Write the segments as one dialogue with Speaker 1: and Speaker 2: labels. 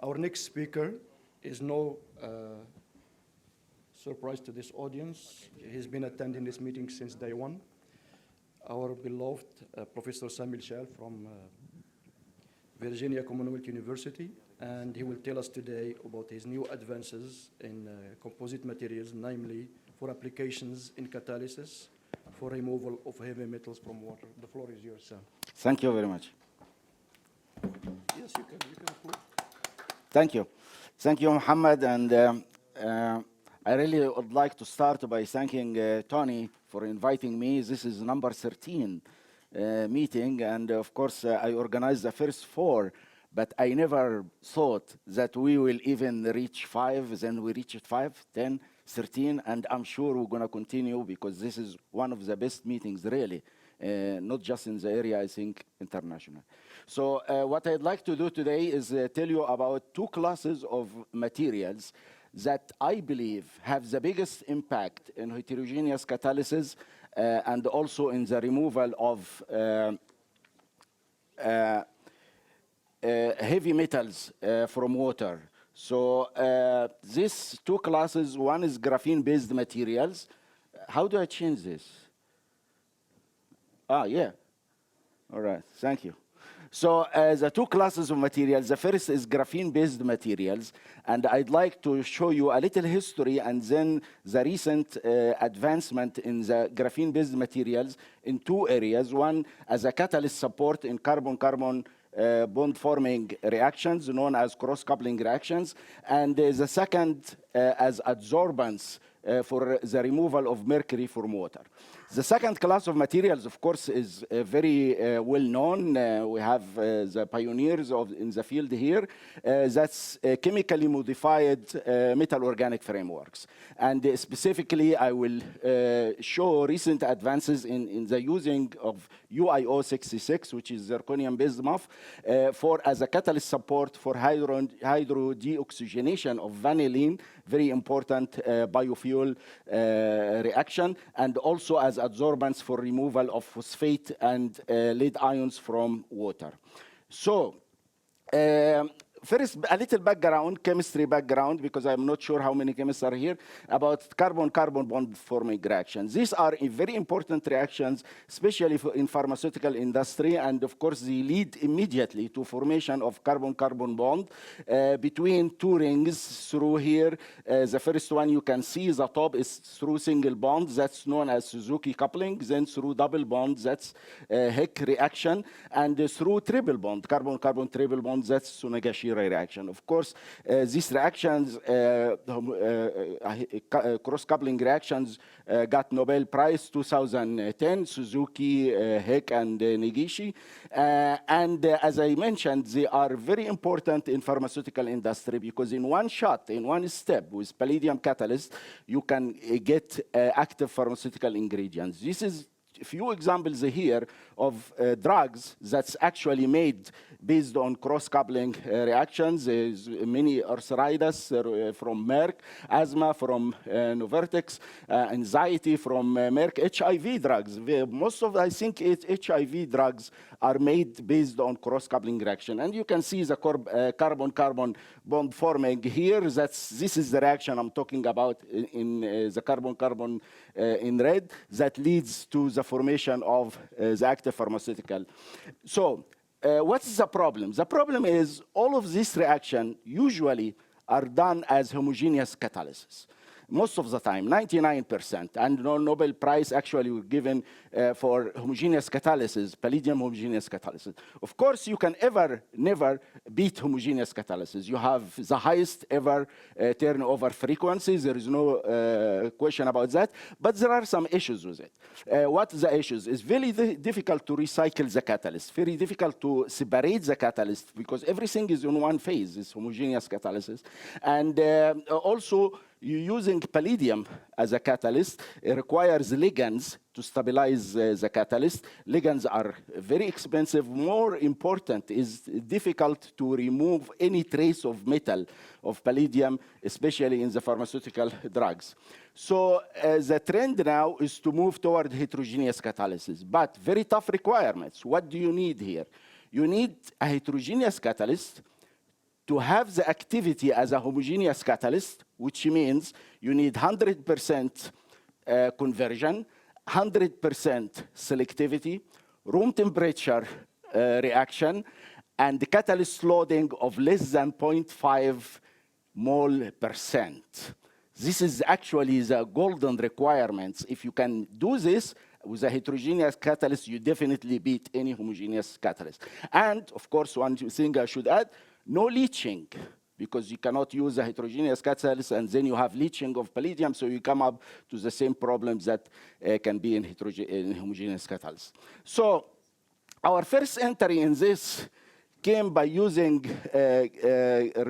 Speaker 1: Our next speaker is no surprise to this audience. He's been attending this meeting since day one. Our beloved Professor Samy from Virginia Commonwealth University, and he will tell us today about his new advances in composite materials, namely for applications in catalysis for removal of heavy metals from water. The floor is yours, Sam.
Speaker 2: Thank you very much.
Speaker 1: Yes, you can applaud.
Speaker 2: Thank you. Thank you, Muhammad. And I really would like to start by thanking Tony for inviting me. This is number 13 meeting. And of course, I organized the first 4, but I never thought that we will even reach 5. Then we reached 5, 10, 13. And I'm sure we're going to continue because this is one of the best meetings, really. Not just in the area, I think, international. So what I'd like to do today is tell you about 2 classes of materials that I believe have the biggest impact in heterogeneous catalysis and also in the removal of heavy metals from water. So these 2 classes, one is graphene-based materials. How do I change this? Yeah. All right, thank you. So the 2 classes of materials, the first is graphene-based materials, and I'd like to show you a little history and then the recent advancement in the graphene-based materials in 2 areas. One, as a catalyst support in carbon-carbon bond-forming reactions, known as cross-coupling reactions, and the second as adsorbents for the removal of mercury from water. The second class of materials, of course, is very well known. We have the pioneers in the field here. That's chemically modified metal organic frameworks. And specifically, I will show recent advances in the using of UIO-66, which is zirconium-based MOF, as a catalyst support for hydrodeoxygenation of vanillin, very important biofuel reaction, and also as adsorbents for removal of phosphate and lead ions from water. So, first, a little background, chemistry background, because I'm not sure how many chemists are here, about carbon-carbon bond-forming reactions. These are very important reactions, especially in pharmaceutical industry, and of course, they lead immediately to formation of carbon-carbon bond between 2 rings through here. The first one you can see, the top is through single bond, that's known as Suzuki coupling, then through double bond, that's Heck reaction, and through triple bond, carbon-carbon triple bond, that's Sunagashi reaction. Of course, these reactions, cross-coupling reactions, got Nobel Prize 2010, Suzuki, Heck, and Negishi. And as I mentioned, they are very important in pharmaceutical industry because in one shot, in one step, with palladium catalyst, you can get active pharmaceutical ingredients. This is a few examples here of drugs that's actually made based on cross-coupling reactions. There's many arthritis from Merck, asthma from Novartis, anxiety from Merck, HIV drugs. Most of, I think, HIV drugs are made based on cross-coupling reaction. And you can see the carbon-carbon bond forming here. This is the reaction I'm talking about in the carbon-carbon in red that leads to the formation of the active pharmaceutical. So what's the problem? The problem is all of this reaction usually are done as homogeneous catalysis. Most of the time, 99%. And no Nobel Prize actually were given for homogeneous catalysis, palladium homogeneous catalysis. Of course, you can never beat homogeneous catalysis. You have the highest ever turnover frequencies. There is no question about that. But there are some issues with it. What are the issues? It's very difficult to recycle the catalyst, very difficult to separate the catalyst because everything is in one phase, it's homogeneous catalysis. And also, using palladium as a catalyst requires ligands to stabilize the catalyst. Ligands are very expensive. More important is difficult to remove any trace of metal, of palladium, especially in the pharmaceutical drugs. So the trend now is to move toward heterogeneous catalysis, but very tough requirements. What do you need here? You need a heterogeneous catalyst to have the activity as a homogeneous catalyst, which means you need 100% conversion, 100% selectivity, room temperature reaction, and the catalyst loading of less than 0.5 mole percent. This is actually the golden requirements. If you can do this with a heterogeneous catalyst, you definitely beat any homogeneous catalyst. And of course, one thing I should add, no leaching, because you cannot use a heterogeneous catalyst and then you have leaching of palladium, so you come up to the same problems that can be in homogeneous catalysts. So our first entry in this came by using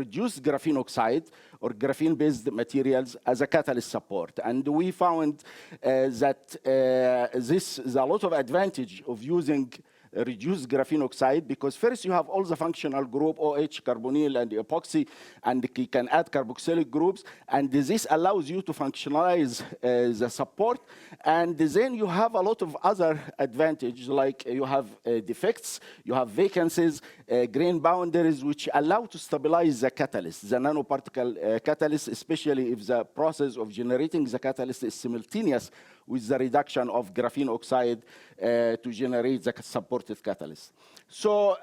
Speaker 2: reduced graphene oxide or graphene-based materials as a catalyst support. And we found that this is a lot of advantage of using reduced graphene oxide, because first you have all the functional group, OH, carbonyl, and epoxy, and you can add carboxylic groups, and this allows you to functionalize the support, and then you have a lot of other advantages, like you have defects, you have vacancies, grain boundaries, which allow to stabilize the catalyst, the nanoparticle catalyst, especially if the process of generating the catalyst is simultaneous with the reduction of graphene oxide to generate the supported catalyst. So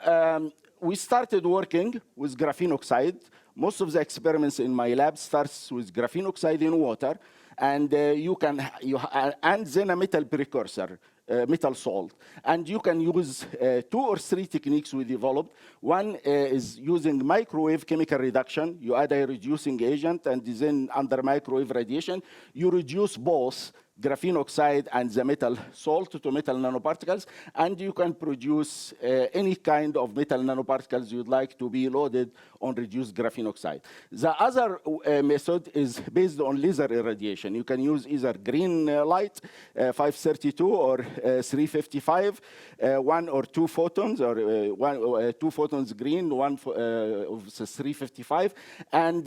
Speaker 2: we started working with graphene oxide. Most of the experiments in my lab starts with graphene oxide in water, and and then a metal precursor, metal salt. And you can use 2 or 3 techniques we developed. One is using microwave chemical reduction. You add a reducing agent, and then under microwave radiation, you reduce both graphene oxide and the metal salt to metal nanoparticles, and you can produce any kind of metal nanoparticles you'd like to be loaded on reduced graphene oxide. The other method is based on laser irradiation. You can use either green light, 532 or 355, 1 or 2 photons, or 2 photons green, 1 of 355, and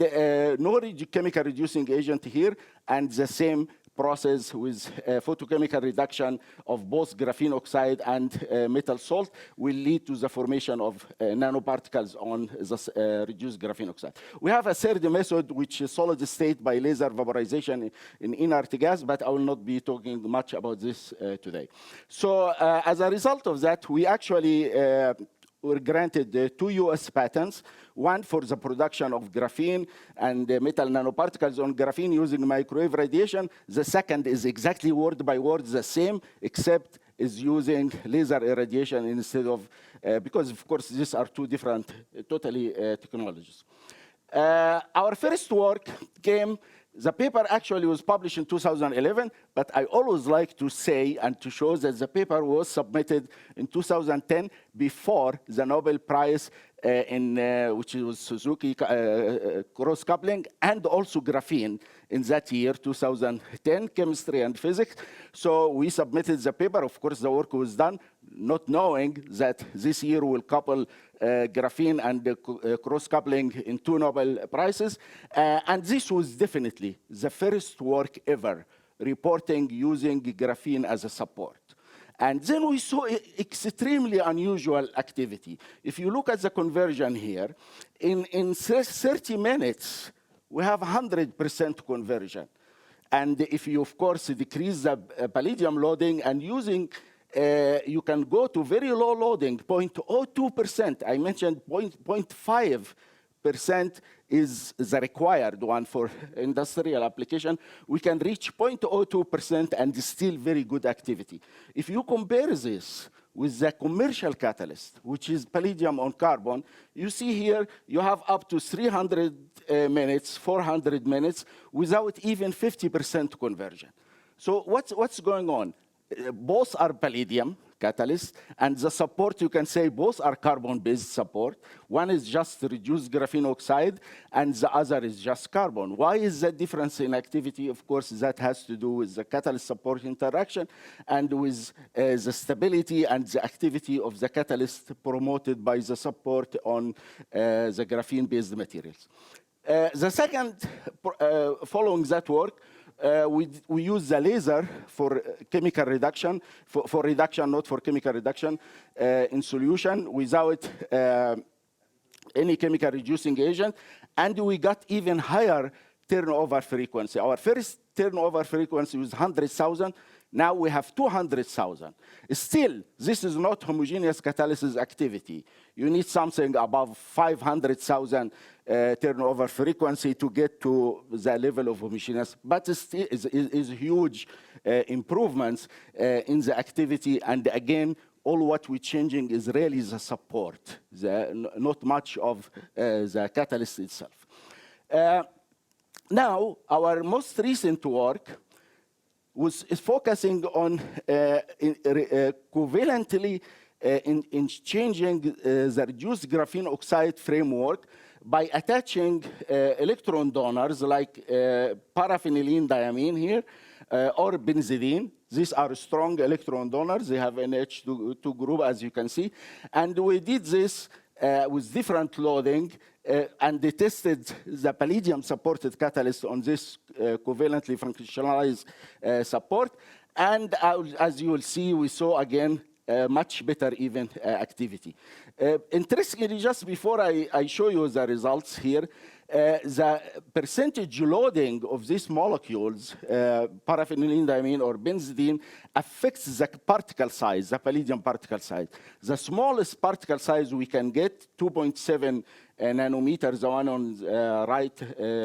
Speaker 2: no chemical reducing agent here, and the same process with photochemical reduction of both graphene oxide and metal salt will lead to the formation of nanoparticles on the reduced graphene oxide. We have a third method, which is solid state by laser vaporization in inert gas, but I will not be talking much about this today. So as a result of that, we actually were granted 2 US patents, one for the production of graphene and metal nanoparticles on graphene using microwave radiation. The second is exactly word by word the same, except is using laser irradiation instead of, because of course these are 2 different totally technologies. Our first work came, the paper actually was published in 2011, but I always like to say and to show that the paper was submitted in 2010 before the Nobel Prize which was Suzuki cross-coupling, and also graphene in that year, 2010, chemistry and physics. So we submitted the paper. Of course, the work was done, not knowing that this year we'll couple graphene and cross-coupling in 2 Nobel Prizes. And this was definitely the first work ever reporting using graphene as a support. And then we saw extremely unusual activity. If you look at the conversion here, in 30 minutes, we have 100% conversion. And if you, of course, decrease the palladium loading and using, you can go to very low loading, 0.02%. I mentioned 0.5% is the required one for industrial application. We can reach 0.02% and still very good activity. If you compare this with the commercial catalyst, which is palladium on carbon, you see here you have up to 300 minutes, 400 minutes, without even 50% conversion. So what's going on? Both are palladium catalyst, and the support, you can say both are carbon-based support. One is just reduced graphene oxide, and the other is just carbon. Why is that difference in activity? Of course, that has to do with the catalyst support interaction and with the stability and the activity of the catalyst promoted by the support on the graphene-based materials. The second, following that work, we use the laser for chemical reduction, for reduction, not for chemical reduction, in solution without any chemical reducing agent, and we got even higher turnover frequency. Our first turnover frequency was 100,000. Now we have 200,000. Still, this is not homogeneous catalysis activity. You need something above 500,000 turnover frequency to get to the level of homogeneous, but it still is huge improvements in the activity. And again, all what we're changing is really the support, not much of the catalyst itself. Now, our most recent work is focusing on covalently in changing the reduced graphene oxide framework by attaching electron donors like p-phenylenediamine here or benzidine. These are strong electron donors. They have an NH2 group, as you can see. And we did this with different loading, and they tested the palladium-supported catalyst on this covalently functionalized support. And as you will see, we saw, again, much better even activity. Interestingly, just before I show you the results here, the percentage loading of these molecules, p-phenylenediamine or benzidine, affects the particle size, the palladium particle size. The smallest particle size we can get, 2.7 nanometers, the one on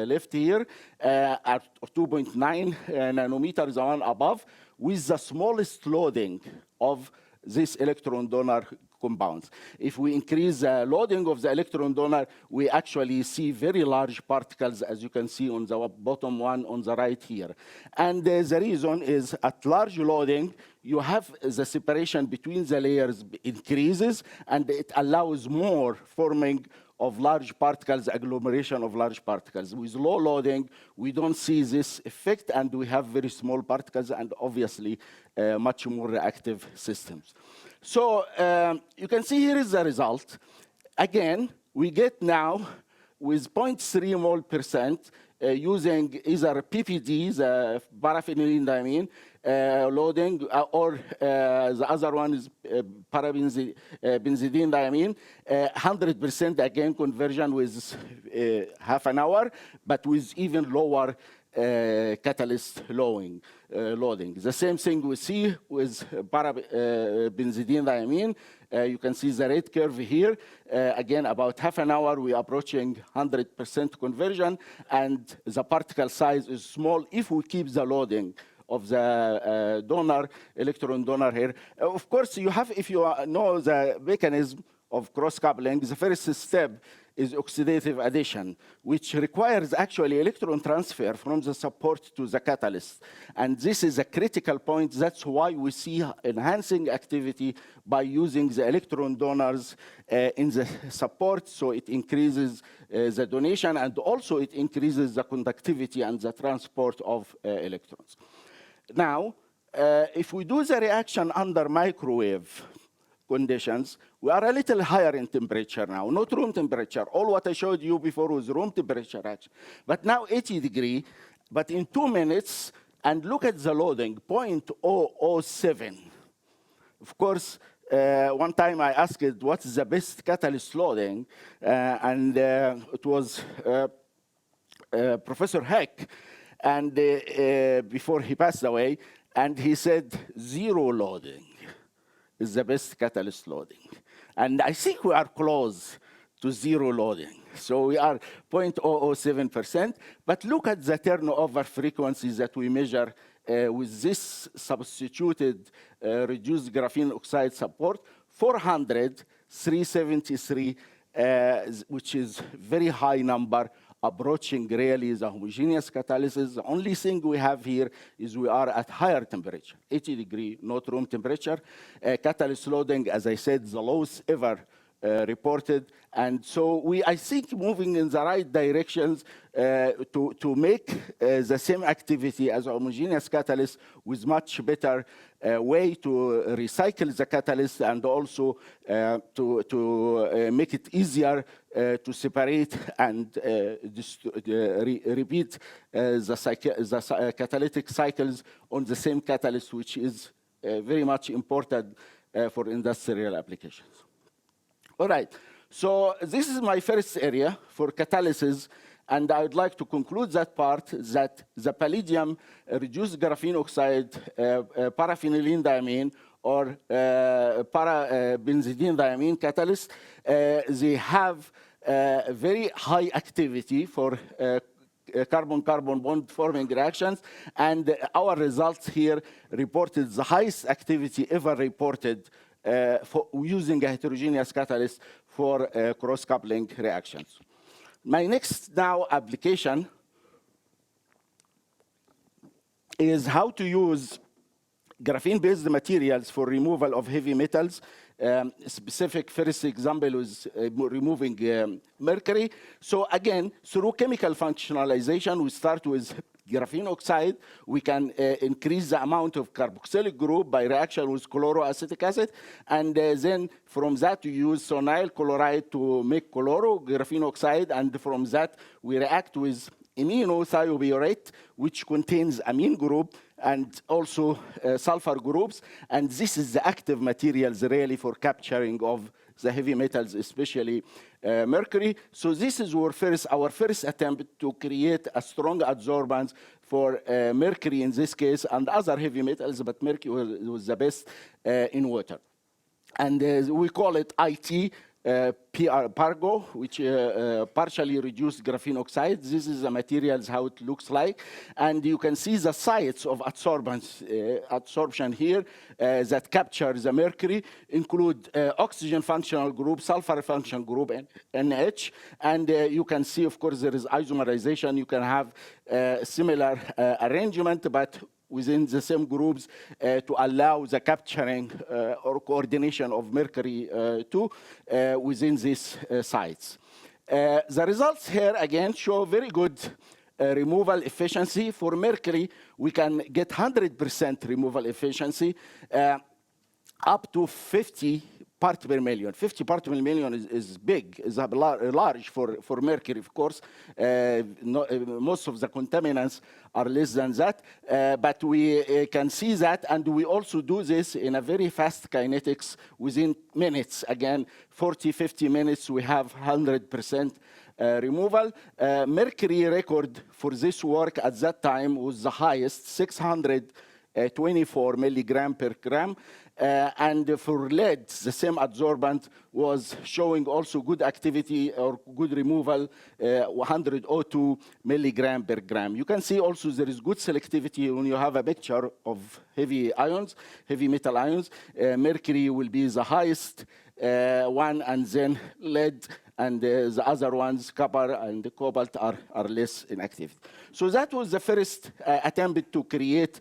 Speaker 2: left here, at 2.9 nanometers, the one above, with the smallest loading of this electron donor compounds. If we increase the loading of the electron donor, we actually see very large particles, as you can see on the bottom one on the right here. And the reason is at large loading, you have the separation between the layers increases, and it allows more forming of large particles, agglomeration of large particles. With low loading, we don't see this effect, and we have very small particles and obviously much more reactive systems. So you can see here is the result. Again, we get now with 0.3 mole percent using either PPD, the p-phenylenediamine loading, or the other one is benzidine-diamine, 100% again conversion with half an hour, but with even lower catalyst loading. The same thing we see with benzidine-diamine. You can see the red curve here. Again, about half an hour, we're approaching 100% conversion, and the particle size is small if we keep the loading of the donor, electron donor here. Of course, you have, if you know the mechanism of cross-coupling, the first step is oxidative addition, which requires actually electron transfer from the support to the catalyst. And this is a critical point. That's why we see enhancing activity by using the electron donors in the support, so it increases the donation, and also it increases the conductivity and the transport of electrons. Now, if we do the reaction under microwave conditions, we are a little higher in temperature now, not room temperature. All what I showed you before was room temperature, actually. But now 80 degrees, but in 2 minutes, and look at the loading, 0.007. Of course, one time I asked what is the best catalyst loading, and it was Professor Heck, and before he passed away, and he said 0 loading is the best catalyst loading. And I think we are close to 0 loading. So we are 0.007%. But look at the turnover frequencies that we measure with this substituted reduced graphene oxide support, 400, 373, which is very high number, approaching really the homogeneous catalysis. The only thing we have here is we are at higher temperature, 80 degrees, not room temperature. Catalyst loading, as I said, the lowest ever reported. And so I think moving in the right directions to make the same activity as a homogeneous catalyst with much better way to recycle the catalyst, and also to make it easier to separate and repeat the catalytic cycles on the same catalyst, which is very much important for industrial applications. All right, So this is my first area for catalysis, and I would like to conclude that part, that the palladium reduced graphene oxide, p-phenylenediamine, or benzidine diamine catalyst, they have very high activity for carbon-carbon bond forming reactions, and our results here reported the highest activity ever reported for using a heterogeneous catalyst for cross-coupling reactions. My next now application is how to use graphene-based materials for removal of heavy metals. Specific first example was removing mercury. So again, through chemical functionalization, we start with graphene oxide. We can increase the amount of carboxylic group by reaction with chloroacetic acid. And then from that, we use sonyl chloride to make chlorographene oxide. And from that, we react with iminothiobiurate, which contains amine group and also sulfur groups. And this is the active materials really for capturing of the heavy metals, especially mercury. So this is our first attempt to create a strong adsorbent for mercury in this case and other heavy metals, but mercury was the best in water. And we call it IT, Pargo, which partially reduced graphene oxide. This is the materials, how it looks like. And you can see the sites of adsorption here that capture the mercury, include oxygen functional group, sulfur functional group, and NH. And you can see, of course, there is isomerization. You can have similar arrangement, but within the same groups to allow the capturing or coordination of mercury too within these sites. The results here, again, show very good removal efficiency. For mercury, we can get 100% removal efficiency, up to 50 part per million. 50 part per million is big, is large for mercury, of course. Most of the contaminants are less than that, but we can see that, and we also do this in a very fast kinetics within minutes. Again, 40, 50 minutes, we have 100% removal. Mercury record for this work at that time was the highest, 624 milligram per gram. And for lead, the same adsorbent was showing also good activity or good removal, 102 milligram per gram. You can see also there is good selectivity when you have a mixture of heavy ions, heavy metal ions. Mercury will be the highest one, and then lead, and the other ones, copper and cobalt, are less inactive. So that was the first attempt to create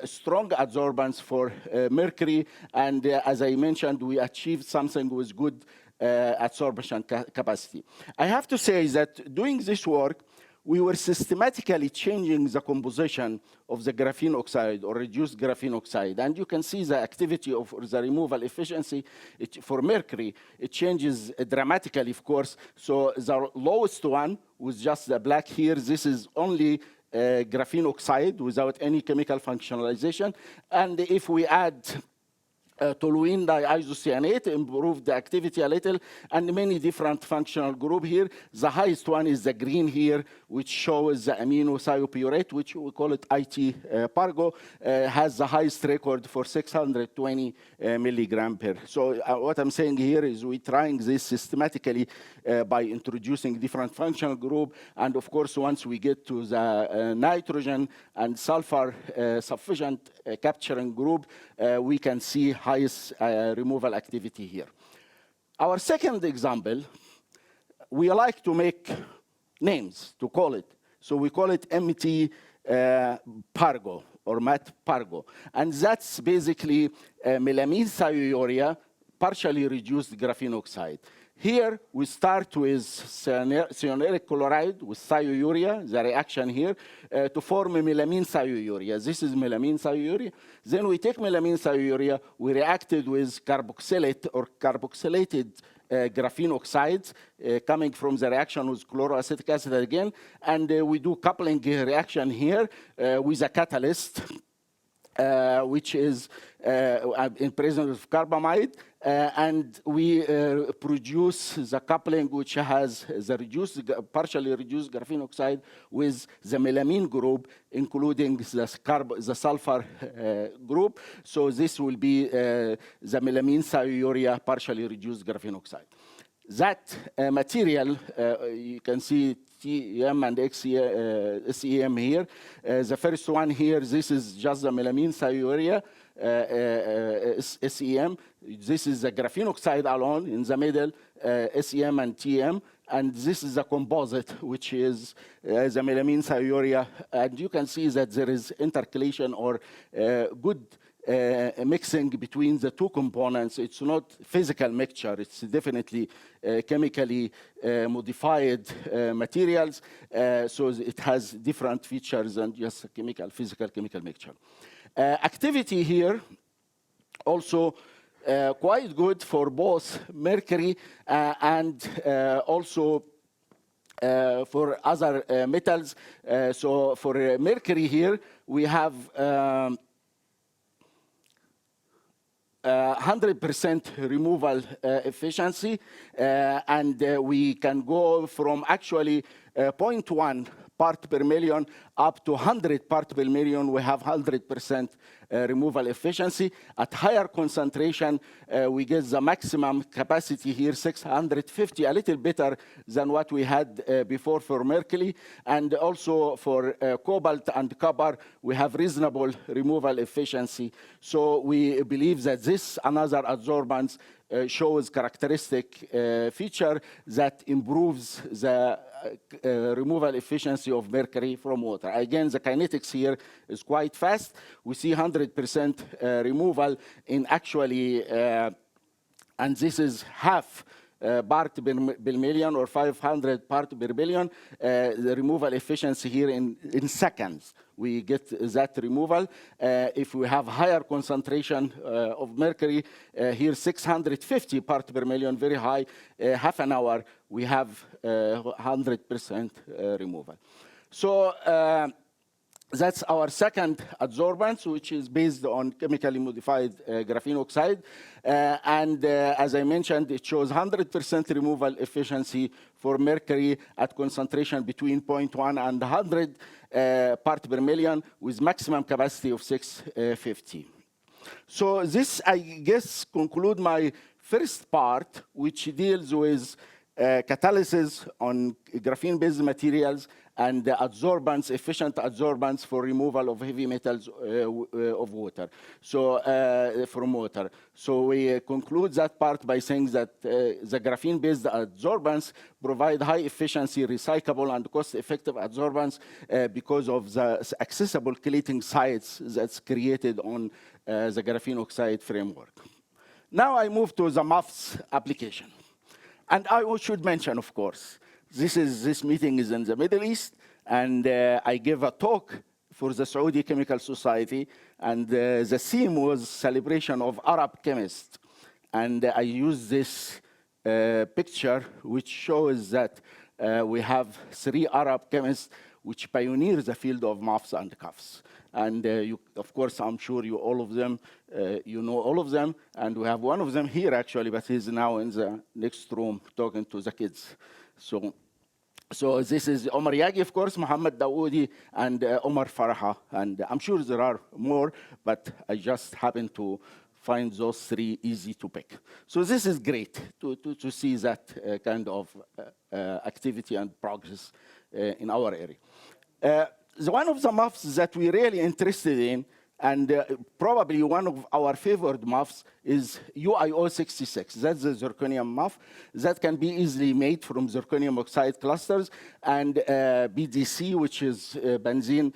Speaker 2: strong adsorbents for mercury. And as I mentioned, we achieved something with good adsorption capacity. I have to say that doing this work, we were systematically changing the composition of the graphene oxide or reduced graphene oxide. And you can see the activity of the removal efficiency for mercury. It changes dramatically, of course. So the lowest one was just the black here. This is only graphene oxide without any chemical functionalization. And if we add toluene diisocyanate, improved the activity a little, and many different functional groups here. The highest one is the green here, which shows the aminothiobiurate, which we call it IT Pargo, has the highest record for 620 milligram per. So what I'm saying here is we're trying this systematically by introducing different functional groups. And of course, once we get to the nitrogen and sulfur sufficient capturing group, we can see highest removal activity here. Our second example, we like to make names to call it. So we call it MT Pargo or MAT Pargo. And that's basically melamine thiourea, partially reduced graphene oxide. Here, we start with cyanuric chloride with thiourea, the reaction here, to form melamine thiourea. This is melamine thiourea. Then we take melamine thiourea, we reacted with carboxylate or carboxylated graphene oxides coming from the reaction with chloroacetic acid again, and we do coupling reaction here with a catalyst. which is in presence of carbamide, and we produce the coupling which has the partially reduced graphene oxide with the melamine group, including the sulfur group. So this will be the melamine thiourea partially reduced graphene oxide. That material, you can see TEM and SEM here. The first one here, this is just the melamine thiourea, SEM. This is the graphene oxide alone in the middle, SEM and TM. And this is the composite, which is the melamine thiourea. And you can see that there is intercalation or good mixing between the two components. It's not physical mixture. It's definitely chemically modified materials. So it has different features than just physical chemical mixture. Activity here also quite good for both mercury and also for other metals. So for mercury here, we have 100% removal efficiency, and we can go from actually 0.1 part per million up to 100 part per million. We have 100% removal efficiency. At higher concentration, we get the maximum capacity here, 650, a little better than what we had before for mercury. And also for cobalt and copper, we have reasonable removal efficiency. So we believe that this, another adsorbent, shows characteristic feature that improves the removal efficiency of mercury from water. Again, the kinetics here is quite fast. We see 100% removal in actually, and this is half part per million or 500 part per billion. The removal efficiency here in seconds. We get that removal. If we have higher concentration of mercury, here 650 part per million, very high, half an hour, we have 100% removal. So that's our second adsorbent, which is based on chemically modified graphene oxide. And as I mentioned, it shows 100% removal efficiency for mercury at concentration between 0.1 and 100 part per million with maximum capacity of 650. So this, I guess, conclude my first part, which deals with catalysis on graphene-based materials and the adsorbents, efficient adsorbents for removal of heavy metals of water. So from water. So we conclude that part by saying that the graphene-based adsorbents provide high efficiency, recyclable, and cost-effective adsorbents because of the accessible chelating sites that's created on the graphene oxide framework. Now I move to the MOFs application. And I should mention, of course, this meeting is in the Middle East, and I gave a talk for the Saudi Chemical Society, and the theme was celebration of Arab chemists. And I used this picture, which shows that we have 3 Arab chemists which pioneer the field of MOFs and CUFs. And you, of course, I'm sure you all of them, you know all of them. And we have one of them here, actually, but he's now in the next room talking to the kids. So this is Omar Yagi, of course, Mohammed Dawoodi, and Omar Faraha. And I'm sure there are more, but I just happen to find those 3 easy to pick. So this is great to see that kind of activity and progress in our area. One of the MOFs that we're really interested in, and probably one of our favored MOFs, is UIO-66. That's the zirconium MOF that can be easily made from zirconium oxide clusters, and BDC, which is benzene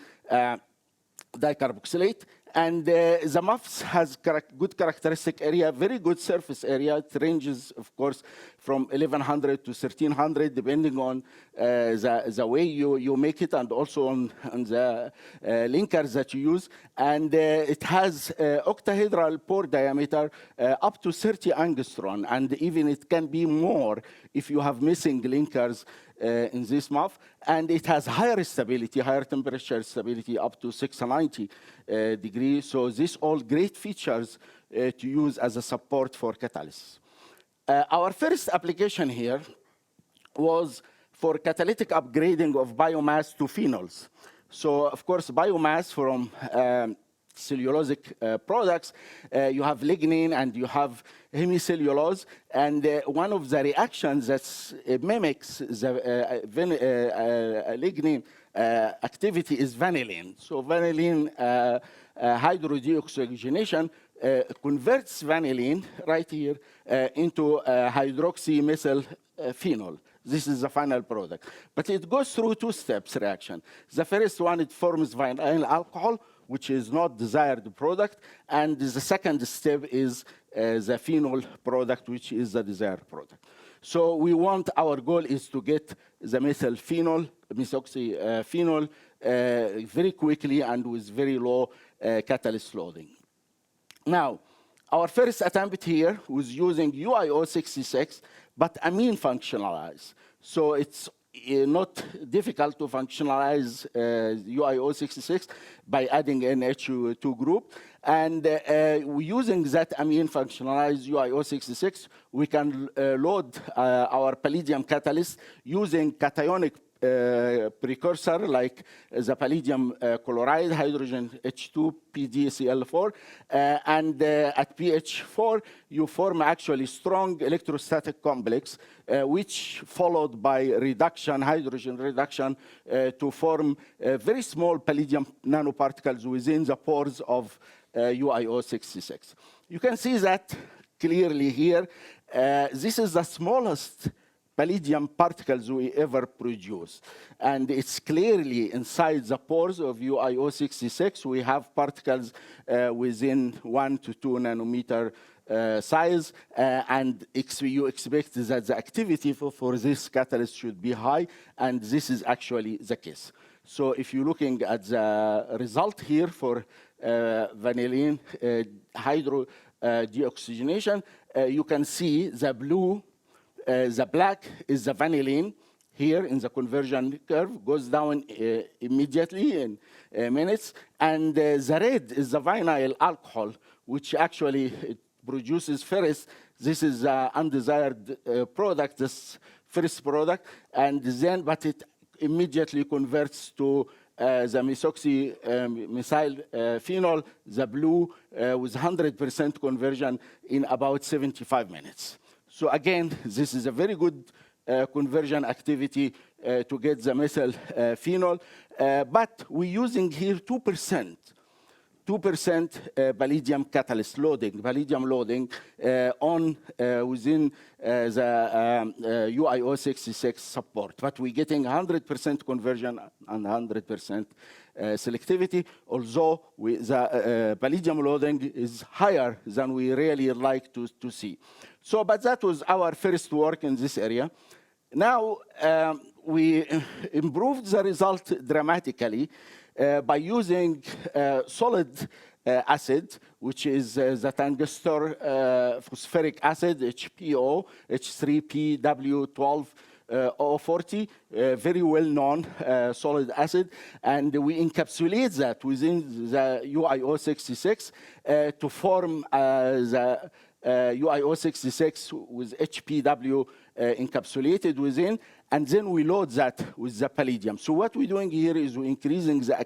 Speaker 2: dicarboxylate. And the MOFs has good characteristic area, very good surface area. It ranges, of course, from 1100 to 1300, depending on the way you make it, and also on the linkers that you use. And it has octahedral pore diameter up to 30 angstrom, and even it can be more if you have missing linkers in this MOF, and it has higher stability, higher temperature stability up to 690 degrees. So these all great features to use as a support for catalysis. Our first application here was for catalytic upgrading of biomass to phenols. So, of course, biomass from cellulosic products, you have lignin and you have hemicellulose, and one of the reactions that mimics the lignin activity is vanillin. So vanillin hydrodeoxygenation converts vanillin right here into hydroxymethyl phenol. This is the final product. But it goes through two steps reaction. The first one, it forms vinyl alcohol, which is not desired product. And the second step is the phenol product, which is the desired product. So we want, our goal is to get the methyl phenol, methoxyphenol, very quickly and with very low catalyst loading. Now, our first attempt here was using UIO-66, but amine functionalized. So it's not difficult to functionalize UIO-66 by adding NH2 group. And using that amine functionalized UIO-66, we can load our palladium catalyst using cationic precursor like the palladium chloride, hydrogen H2, PDCl4, and at pH 4, you form actually strong electrostatic complex, which followed by reduction, hydrogen reduction, to form very small palladium nanoparticles within the pores of UIO-66. You can see that clearly here. This is the smallest palladium particles we ever produce. And it's clearly inside the pores of UIO-66. We have particles within 1 to 2 nanometer size. And you expect that the activity for this catalyst should be high. And this is actually the case. So if you're looking at the result here for vanillin hydrodeoxygenation, you can see the blue. The black is the vanillin here in the conversion curve, goes down immediately in minutes. And the red is the vinyl alcohol, which actually it produces first. This is the undesired product, this first product. And then, but it immediately converts to the methoxymethyl phenol, the blue, with 100% conversion in about 75 minutes. So again, this is a very good conversion activity to get the methyl phenol. But we're using here 2% palladium catalyst loading, palladium loading on within the UIO-66 support. But we're getting 100% conversion and 100% selectivity, although the palladium loading is higher than we really like to see. So, but that was our first work in this area. Now, we improved the result dramatically by using solid acid, which is the tungstophosphoric acid, HPO, H3PW12O40, very well-known solid acid. And we encapsulate that within the UIO-66 to form the UIO-66 with HPW encapsulated within, and then we load that with the palladium. So what we're doing here is we're increasing the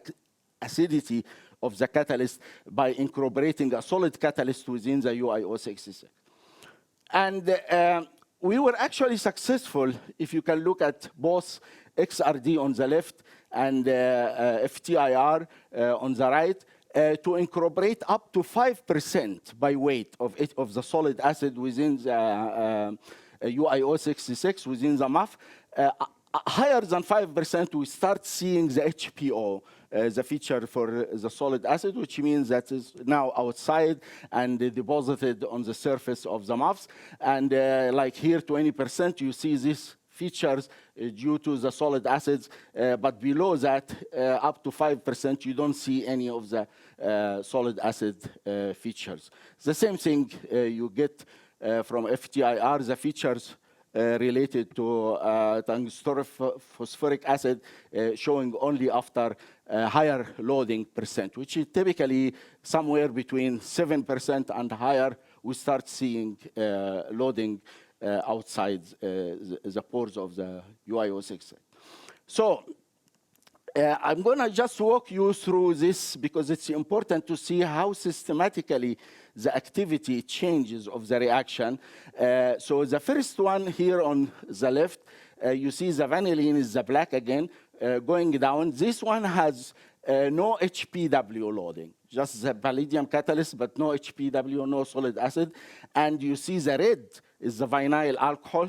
Speaker 2: acidity of the catalyst by incorporating a solid catalyst within the UIO-66. And we were actually successful, if you can look at both XRD on the left and FTIR on the right, to incorporate up to 5% by weight of the solid acid within the UIO-66 within the MOF. Higher than 5%, we start seeing the HPO, the feature for the solid acid, which means that is now outside and deposited on the surface of the MOFs. And like here, 20%, you see these features due to the solid acids, but below that, up to 5%, you don't see any of the solid acid features. The same thing you get from FTIR, the features related to tungstophosphoric acid, showing only after higher loading percent, which is typically somewhere between 7% and higher. We start seeing loading outside the pores of the UIO-66. So I'm going to just walk you through this because it's important to see how systematically the activity changes of the reaction. So the first one here on the left, you see the vanillin is the black again, going down. This one has no HPW loading, just the palladium catalyst, but no HPW, no solid acid. And you see the red is the vinyl alcohol,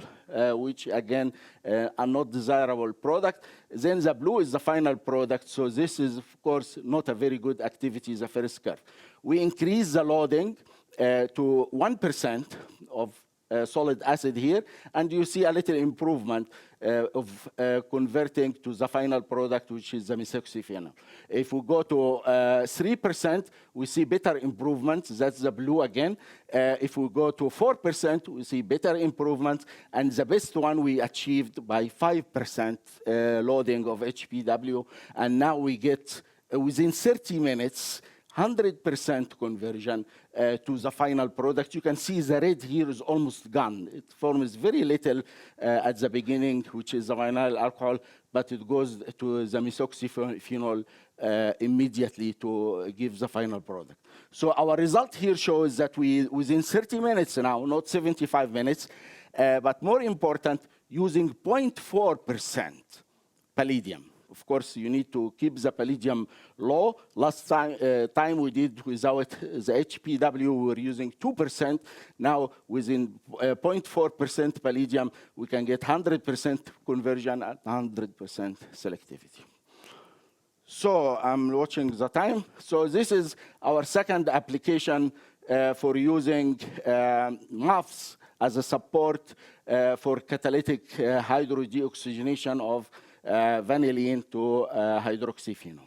Speaker 2: which again, a not desirable product. Then the blue is the final product. So this is, of course, not a very good activity, the first curve. We increase the loading to 1% of solid acid here, and you see a little improvement of converting to the final product, which is the methoxyphenol. If we go to 3%, we see better improvement. That's the blue again. If we go to 4%, we see better improvement. And the best one we achieved by 5% loading of HPW. And now we get, within 30 minutes, 100% conversion to the final product. You can see the red here is almost gone. It forms very little at the beginning, which is the vinyl alcohol, but it goes to the methoxyphenol immediately to give the final product. So our result here shows that we, within 30 minutes now, not 75 minutes, but more important, using 0.4% palladium. Of course, you need to keep the palladium low. Last time we did without the HPW, we were using 2%. Now, within 0.4% palladium, we can get 100% conversion and 100% selectivity. So I'm watching the time. So this is our second application for using MOFs as a support for catalytic hydrodeoxygenation of vanillin to hydroxyphenol.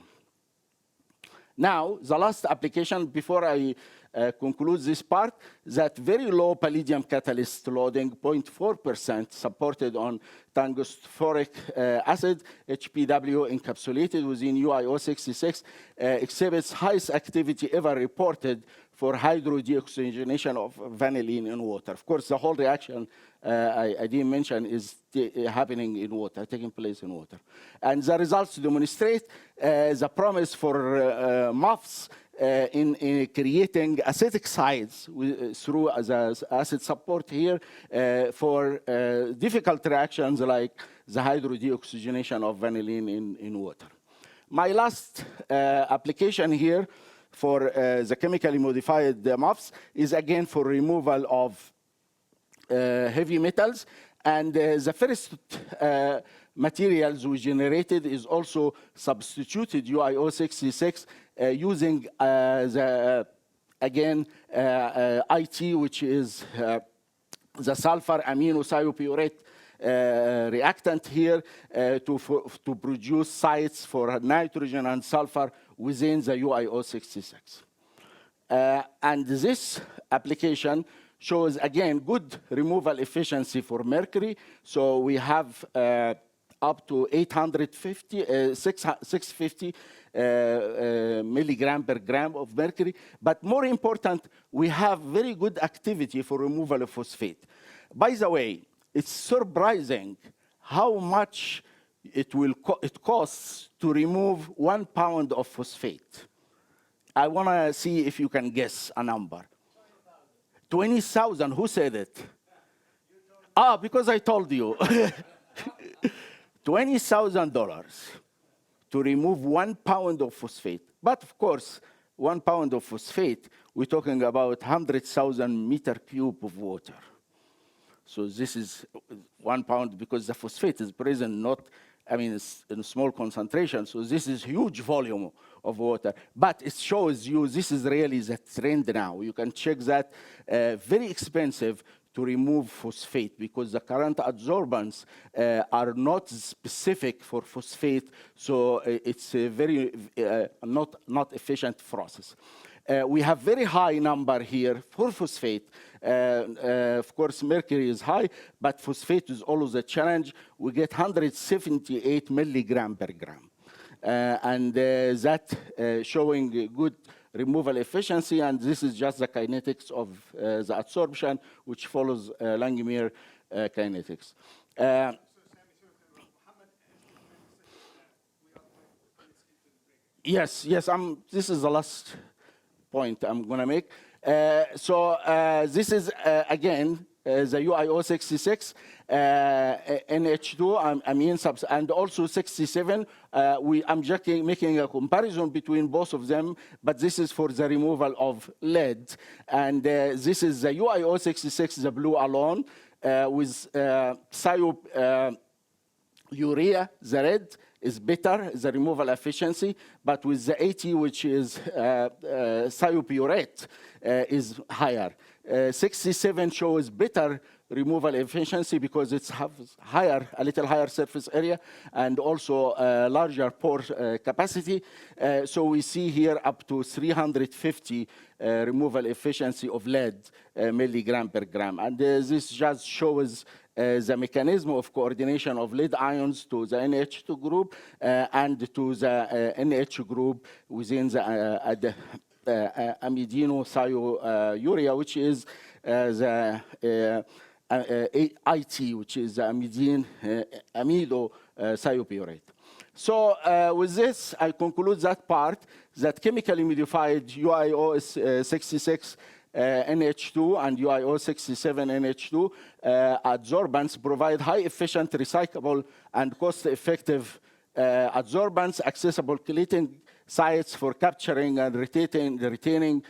Speaker 2: Now, the last application, before I conclude this part, that very low palladium catalyst loading, 0.4%, supported on tungstophosphoric acid, HPW encapsulated within UIO-66, exhibits highest activity ever reported for hydrodeoxygenation of vanillin in water. Of course, the whole reaction I didn't mention is happening in water, taking place in water. And the results demonstrate the promise for MOFs in creating acidic sites through the acid support here for difficult reactions like the hydrodeoxygenation of vanillin in water. My last application here for the chemically modified MOFs is again for removal of heavy metals. And the first materials we generated is also substituted UIO-66 using again, IT, which is the sulfur amino thiopurate reactant here to produce sites for nitrogen and sulfur within the UIO-66. And this application shows, again, good removal efficiency for mercury. So we have up to 650 milligram per gram of mercury. But more important, we have very good activity for removal of phosphate. By the way, it's surprising how much it costs to remove 1 pound of phosphate. I want to see if you can guess a number. 20,000. Who said it? Because I told you. $20,000 to remove 1 pound of phosphate. But of course, 1 pound of phosphate, we're talking about 100,000 meter cube of water. So this is 1 pound because the phosphate is present not, it's in a small concentration. So this is huge volume of water. But it shows you this is really the trend now. You can check that. Very expensive to remove phosphate because the current adsorbents are not specific for phosphate. So it's a very not efficient process. We have very high number here for phosphate. Of course, mercury is high, but phosphate is always a challenge. We get 178 milligram per gram. And that showing good removal efficiency, and this is just the kinetics of the adsorption, which follows Langmuir kinetics. Yes, this is the last point I'm going to make. This is, again, the UIO-66, NH2, amine subs, and also 67. I'm just making a comparison between both of them, but this is for the removal of lead. And this is the UIO-66, the blue alone, with urea, the red, is better, the removal efficiency, but with the 80, which is thiopurate, is higher. 67 shows better removal efficiency because it has a little higher surface area and also larger pore capacity. So we see here up to 350 removal efficiency of lead milligram per gram. And this just shows the mechanism of coordination of lead ions to the NH2 group and to the NH group within the amidinothiourea, which is the IT, which is amido thiopurate. So with this, I conclude that part, that chemically modified UIO-66 NH2 and UIO-67 NH2 adsorbents provide high efficient, recyclable, and cost-effective adsorbents, accessible chelating sites for capturing and retaining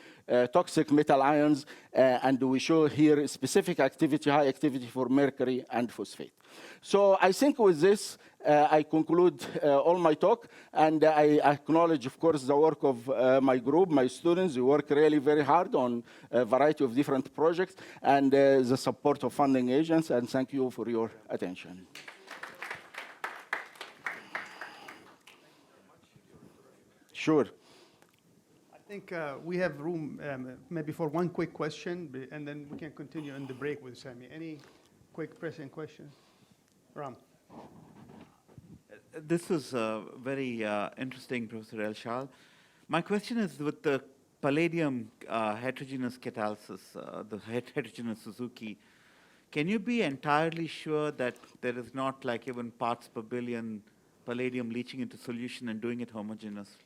Speaker 2: toxic metal ions, and we show here specific activity, high activity for mercury and phosphate. So I think with this, I conclude all my talk, and I acknowledge, of course, the work of my group, my students. We work really very hard on a variety of different projects, and the support of funding agents, and thank you for your attention. Sure.
Speaker 3: I think we have room maybe for one quick question, and then we can continue in the break with Samy. Any quick pressing questions? Ram.
Speaker 4: This was very interesting, Professor El-Shal. My question is with the palladium heterogeneous catalysis, the heterogeneous Suzuki, can you be entirely sure that there is not like even parts per billion palladium leaching into solution and doing it homogeneously?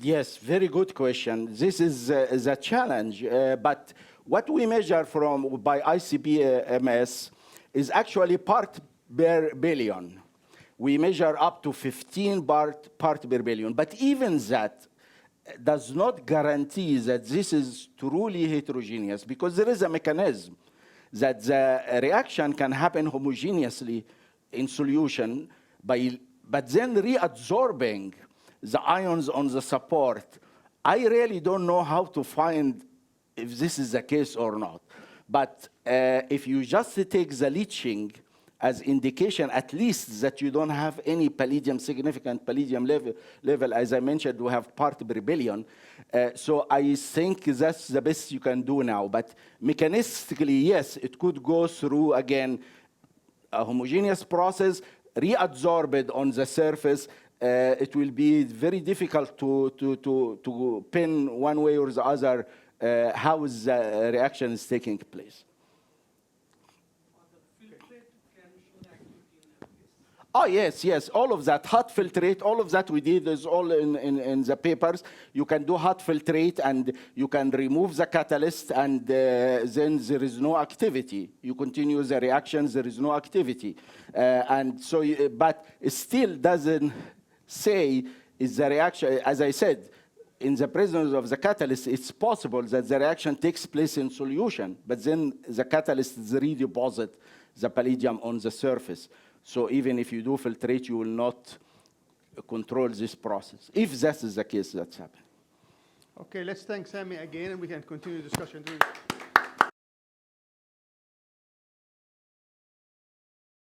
Speaker 2: Yes, very good question. This is a challenge, but what we measure by ICP-MS is actually part per billion. We measure up to 15 part per billion, but even that does not guarantee that this is truly heterogeneous, because there is a mechanism that the reaction can happen homogeneously in solution, but then reabsorbing the ions on the support. I really don't know how to find if this is the case or not. But if you just take the leaching as indication, at least that you don't have any palladium, significant palladium level, as I mentioned, we have part per billion. So I think that's the best you can do now. But mechanistically, yes, it could go through, again, a homogeneous process, reabsorbed on the surface. It will be very difficult to pin one way or the other how the reaction is taking place. Oh, yes, all of that, hot filtrate, all of that we did is all in the papers. You can do hot filtrate, and you can remove the catalyst, and then there is no activity. You continue the reactions, there is no activity. And so, but it still doesn't say is the reaction, as I said, in the presence of the catalyst, it's possible that the reaction takes place in solution, but then the catalyst redeposit the palladium on the surface. So even if you do filtrate, you will not control this process. If that is the case, that's happening.
Speaker 3: Okay, let's thank Samy again, and we can continue the discussion.